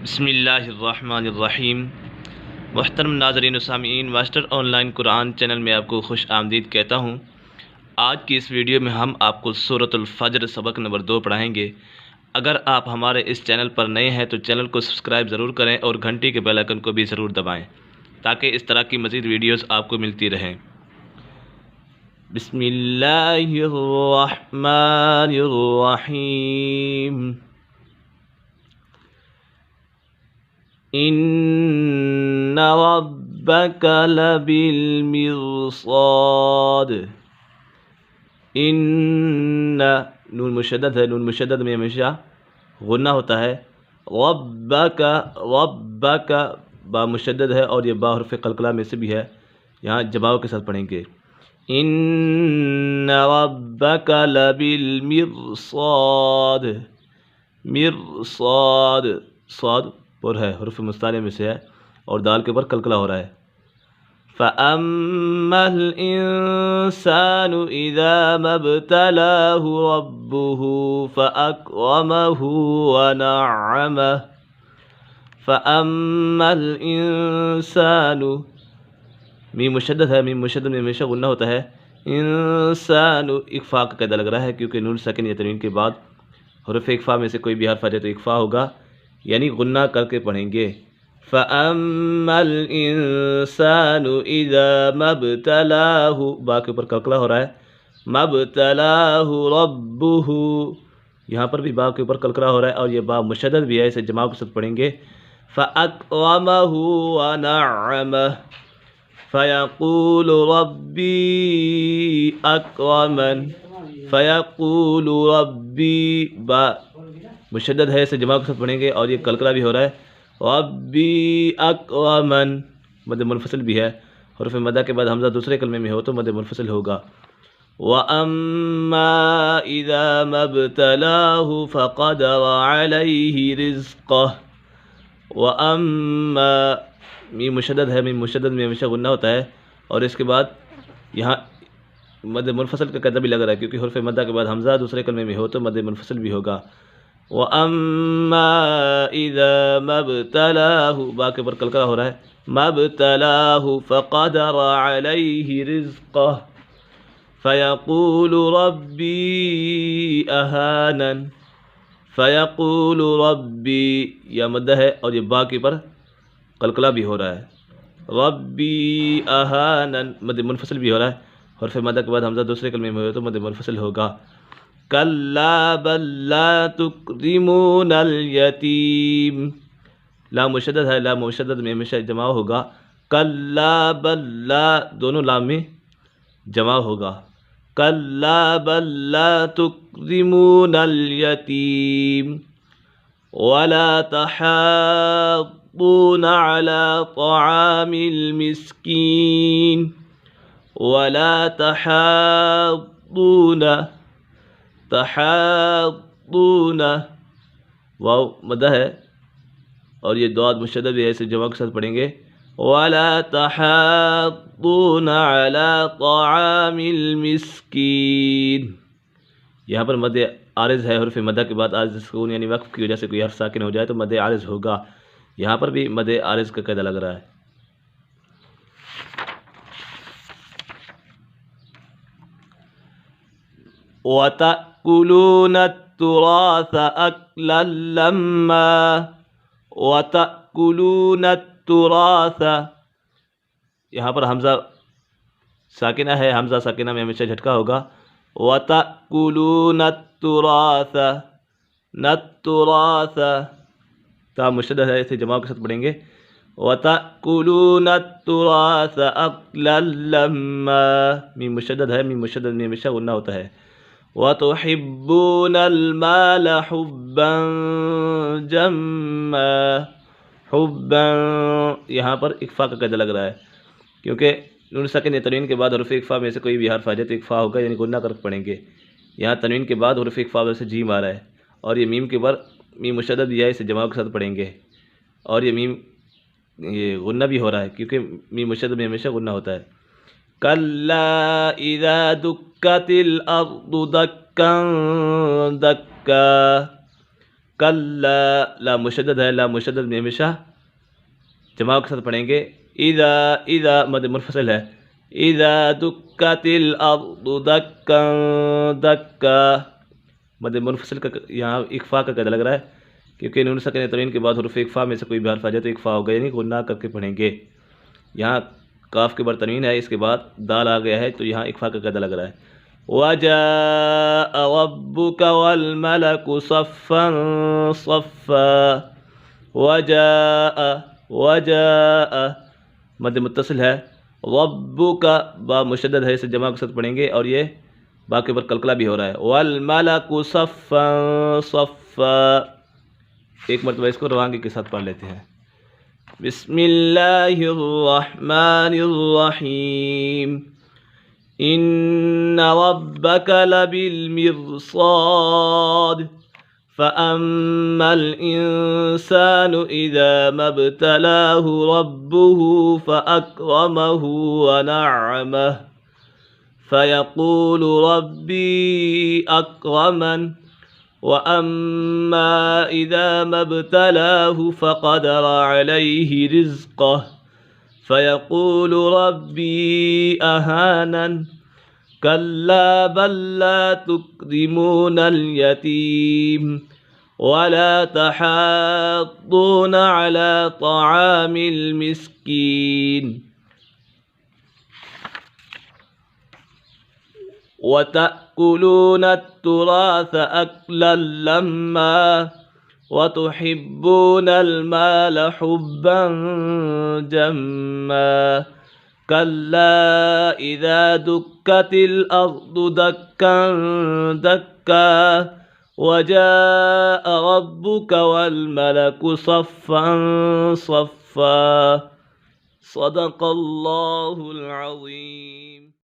بسم اللہ الرحمن الرحیم۔ محترم ناظرین و سامعین، master on line Quran channel میں آپ کو خوش آمدید کہتا ہوں۔ آج کی اس ویڈیو میں ہم آپ کو سورۃ الفجر سبق نمبر 2 پڑھائیں گے۔ اگر آپ ہمارے اس چینل پر نئے ہیں تو چینل کو سبسکرائب ضرور کریں اور گھنٹی کے بیل آئیکن کو بھی ضرور دبائیں تاکہ اس طرح کی مزید ویڈیوز آپ کو ملتی رہیں۔ بسم اللہ الرحمن الرحیم۔ ان ربک لبالمرصاد۔ ان نون مشدد ہے، نون مشدد میں ہمیشہ غنہ ہوتا ہے۔ ربک با مشدد ہے اور یہ با حرف قلقلہ میں سے بھی ہے، یہاں جماؤ کے ساتھ پڑھیں گے۔ ان ربک لبالمرصاد۔ مرصاد، صاد پر ہے، حرف مستعلیٰ میں سے ہے اور دال کے اوپر قلقلہ ہو رہا ہے۔ فَأَمَّا الْإِنسَانُ إِذَا مَا ابْتَلَاهُ رَبُّهُ فَأَكْرَمَهُ وَنَعَّمَهُ۔ فَأَمَّا الْإِنسَانُ، میم مشدد ہے، میم مشدد میں ہمیشہ غنہ ہوتا ہے۔ انسان اکفا کا قاعدہ لگ رہا ہے کیونکہ نون ساکن یا تنوین کے بعد حرف اکفا میں سے کوئی بھی حرف آ جائے تو اکفا ہوگا، یعنی غنہ کر کے پڑھیں گے۔ فَأَمَّا الْإِنسَانُ إِذَا مَا ابْتَلَاهُ، با کے اوپر قلقلہ ہو رہا ہے۔ مَا ابْتَلَاهُ رَبُّهُ، یہاں پر بھی با کے اوپر قلقلہ ہو رہا ہے اور یہ با مشدد بھی ہے، اسے جماع کے ساتھ پڑھیں گے۔ فَأَكْرَمَهُ وَنَعَّمَهُ فَيَقُولُ رَبِّي أَكْرَمَنِ۔ فَيَقُولُ رَبِّي، با مشدد ہے، اسے جماع کے ساتھ پڑھیں گے اور یہ قلقلہ بھی ہو رہا ہے۔ رَبِّي أَكْرَمَنِ، مد منفصل بھی ہے، حرف مدہ کے بعد حمزہ دوسرے کلمے میں ہو تو مد منفصل ہوگا۔ وَأَمَّا إِذَا مَا ابْتَلَاهُ فَقَدَرَ عَلَيْهِ رِزْقَهُ۔ وَأَمَّا، میم مشدد ہے، میم مشدد میں ہمیشہ غنہ ہوتا ہے اور اس کے بعد یہاں مد منفصل کا قاعدہ بھی لگ رہا ہے کیونکہ حرف مدہ کے بعد حمزہ دوسرے کلمے میں ہو تو مد منفصل بھی ہوگا۔ وَأَمَّا إِذَا مَا ابْتَلَاهُ، با کے اوپر قلقلہ ہو رہا ہے۔ مَا ابْتَلَاهُ فَقَدَرَ عَلَيْهِ رِزْقَهُ فَيَقُولُ رَبِّي أَهَانَنِ۔ فَيَقُولُ رَبِّي، یا مدہ ہے اور یہ با کے اوپر قلقلہ بھی ہو رہا ہے۔ رَبِّي أَهَانَنِ، مد منفصل بھی ہو رہا ہے، حرف مدہ کے بعد حمزہ دوسرے کلمے میں ہو تو مد منفصل ہوگا۔ کَلَّا بَل لَا تُكْرِمُونَ الْيَتِيمَ، لام مشدد ہے، لام مشدد میں ہمیشہ جمع ہوگا۔ کَلَّا بَل لَا، دونوں لام میں جمع ہوگا۔ کَلَّا بَل لَا تُكْرِمُونَ الْيَتِيمَ وَلَا تَحَاضُّونَ عَلَى طَعَامِ الْمِسْكِينِ۔ وَلَا تَحَاضُّونَ، تحاضون، واو مدہ ہے اور یہ دعاد مشدد ہے، اسے جمع کے ساتھ پڑھیں گے۔ وَلَا تَحَاضُّونَ عَلَى طَعَامِ الْمِسْكِينِ، یہاں پر مد عارض ہے، حرف مدہ کے بعد عارض سکون یعنی وقف کی وجہ سے کوئی حرف ساکن ہو جائے تو مد عارض ہوگا، یہاں پر بھی مد عارض کا قاعدہ لگ رہا ہے۔ وَتَأْكُلُونَ التُّرَاثَ أَكْلًا لَمًّا۔ وَتَأْكُلُونَ التُّرَاثَ، یہاں پر حمزہ ساکنہ ہے، حمزہ ساکنہ میں ہمیشہ جھٹکا ہوگا۔ وَتَأْكُلُونَ التُّرَاثَ، نَتُّرَاثَ، تا مشدد ہے، اسے جماع کے ساتھ پڑھیں گے۔ وَتَأْكُلُونَ التُّرَاثَ أَكْلًا لَمًّا، میم مشدد ہے، میم مشدد میں ہمیشہ غنہ ہوتا ہے۔ وَتُحِبُّونَ الْمَالَ حُبًّا جَمًّا۔ حُبًّا، یہاں پر اکفا کا قاعدہ لگ رہا ہے کیونکہ نون ساکن یا تنوین کے بعد حرف اکفا میں سے کوئی بھی حرف آ جائے تو اکفا ہوگا، یعنی غنہ کر پڑھیں گے۔ یہاں تنوین کے بعد حرف اکفا سے جیم آ رہا ہے اور یہ میم کے بعد میم مشدد یا اسے جماع کے ساتھ پڑھیں گے اور یہ میم یہ غنہ بھی ہو رہا ہے کیونکہ میم مشدد میں ہمیشہ غنہ ہوتا ہے۔ کَلَّا اِذَا دُکَّتِ الْأَرْضُ دَکًّا دَکًّا، کلا، لا مشدد ہے، لا مشدد میں ہمیشہ جماع کے ساتھ پڑھیں گے. اذا، اذا مد منفصل ہے. اذا دکت الارض دکا دکا، مد منفصل کا یہاں اکفا کا قاعدہ لگ رہا ہے کیونکہ نون ساکن تنوین کے بعد حروف اکفا میں سے کوئی بھی حرف آ جائے تو اکفا ہوگا، یعنی غنہ کر کے پڑھیں گے. یہاں کاف کے بعد تنوین ہے، اس کے بعد دال آ گیا ہے تو یہاں اکفا کا قاعدہ لگ رہا ہے. وَجَاءَ رَبُّكَ وَالْمَلَكُ صَفًّا صَفًّا. وَجَاءَ، وَجَاءَ مد متصل ہے. رَبُّكَ با مشدد ہے، اسے جمع کے ساتھ پڑھیں گے اور یہ با کے اوپر قلقلہ بھی ہو رہا ہے. وَالْمَلَكُ صَفًّا صَفًّا. ایک مرتبہ اس کو روانگی کے ساتھ پڑھ لیتے ہیں. بسم اللہ الرحمن الرحیم. ان ربک لبالمرصاد فأما الإنسان إذا ما ابتلاه ربه فأكرمه ونعمه فيقول ربي أكرمن وأما إذا ما ابتلاه فقدر عليه رزقه فيقول ربي أهانن كلا بل لا تكرمون اليتيم ولا تحاضون على طعام المسكين وتأكلون التراث أكلا لما وتحبون المال حبا جما كلا إذا دكت الأرض دكا دكا وجاء ربك والملك صفا صفا. صدق الله العظيم.